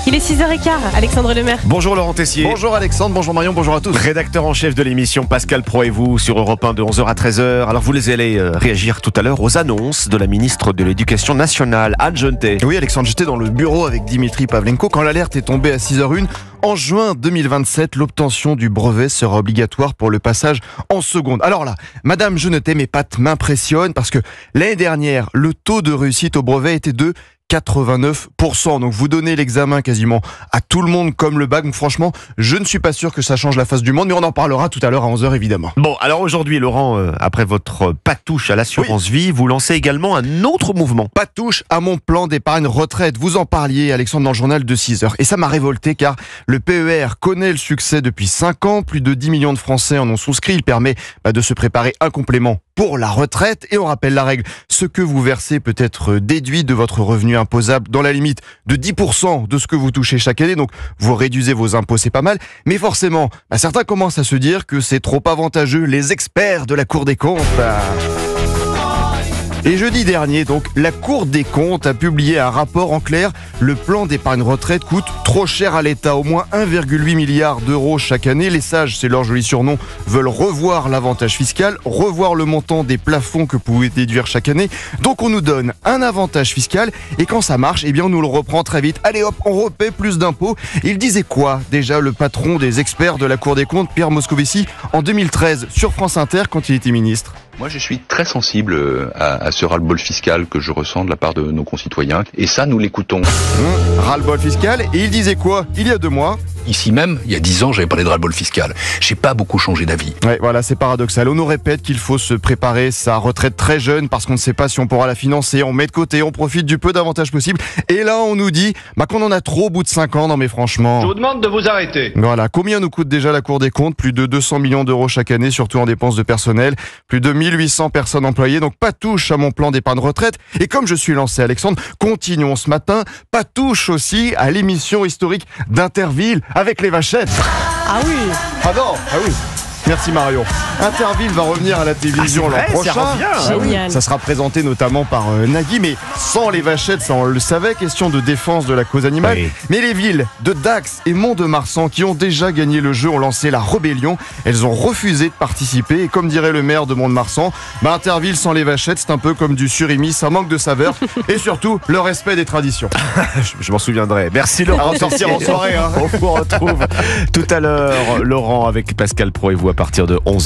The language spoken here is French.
Il est 6h15, Alexandre Lemaire. Bonjour Laurent Tessier. Bonjour Alexandre, bonjour Marion, bonjour à tous. Rédacteur en chef de l'émission Pascal Pro et vous sur Europe 1 de 11h à 13h. Alors vous allez réagir tout à l'heure aux annonces de la ministre de l'Éducation nationale, Anne Genetet. Oui Alexandre, j'étais dans le bureau avec Dimitri Pavlenko quand l'alerte est tombée à 6h01. En juin 2027, l'obtention du brevet sera obligatoire pour le passage en seconde. Alors là, Madame Genetet, mes pattes m'impressionnent parce que l'année dernière, le taux de réussite au brevet était de 89%. Donc vous donnez l'examen quasiment à tout le monde comme le bac. Donc franchement, je ne suis pas sûr que ça change la face du monde, mais on en parlera tout à l'heure à 11h évidemment. Bon, alors aujourd'hui Laurent, après votre patouche à l'assurance vie, vous lancez également un autre mouvement. Patouche à mon plan d'épargne retraite. Vous en parliez Alexandre dans le journal de 6h. Et ça m'a révolté car le PER connaît le succès depuis 5 ans. Plus de 10 millions de Français en ont souscrit. Il permet de se préparer un complément pour la retraite. Et on rappelle la règle, ce que vous versez peut être déduit de votre revenu imposable dans la limite de 10% de ce que vous touchez chaque année. Donc vous réduisez vos impôts, c'est pas mal. Mais forcément, certains commencent à se dire que c'est trop avantageux. Les experts de la Cour des comptes... Et jeudi dernier, donc, la Cour des comptes a publié un rapport en clair. Le plan d'épargne retraite coûte trop cher à l'État, au moins 1,8 milliard d'euros chaque année. Les sages, c'est leur joli surnom, veulent revoir l'avantage fiscal, revoir le montant des plafonds que vous pouvez déduire chaque année. Donc on nous donne un avantage fiscal et quand ça marche, on nous le reprend très vite. Allez hop, on repaie plus d'impôts. Il disait quoi déjà le patron des experts de la Cour des comptes, Pierre Moscovici, en 2013 sur France Inter quand il était ministre? Moi, je suis très sensible à ce ras-le-bol fiscal que je ressens de la part de nos concitoyens. Et ça, nous l'écoutons. Ras-le-bol fiscal. Et il disait quoi il y a 2 mois? Ici même, il y a 10 ans, j'avais parlé de ras-le-bol fiscal. J'ai pas beaucoup changé d'avis. Ouais, voilà, c'est paradoxal. On nous répète qu'il faut se préparer sa retraite très jeune parce qu'on ne sait pas si on pourra la financer. On met de côté, on profite du peu d'avantages possible. Et là, on nous dit qu'on en a trop au bout de 5 ans. Non mais franchement... Je vous demande de vous arrêter. Voilà, combien nous coûte déjà la Cour des comptes? Plus de 200 millions d'euros chaque année, surtout en dépenses de personnel. Plus de 1800 personnes employées. Donc pas touche à mon plan d'épargne retraite. Et comme je suis lancé, Alexandre, continuons ce matin. Pas touche aussi à l'émission historique d'Interville avec les vachettes. Ah oui. Ah non, ah oui. Merci Marion. Interville va revenir à la télévision l'an prochain. Génial. Ça sera présenté notamment par Nagui, mais sans les vachettes, ça on le savait, question de défense de la cause animale. Oui. Mais les villes de Dax et Mont-de-Marsan qui ont déjà gagné le jeu ont lancé la rébellion. Elles ont refusé de participer et comme dirait le maire de Mont-de-Marsan, Interville sans les vachettes, c'est un peu comme du surimi, ça manque de saveur et surtout le respect des traditions. Je m'en souviendrai. Merci Laurent. À ressortir en soirée. On vous retrouve tout à l'heure, Laurent, avec Pascal Pro et vous à partir de 11h.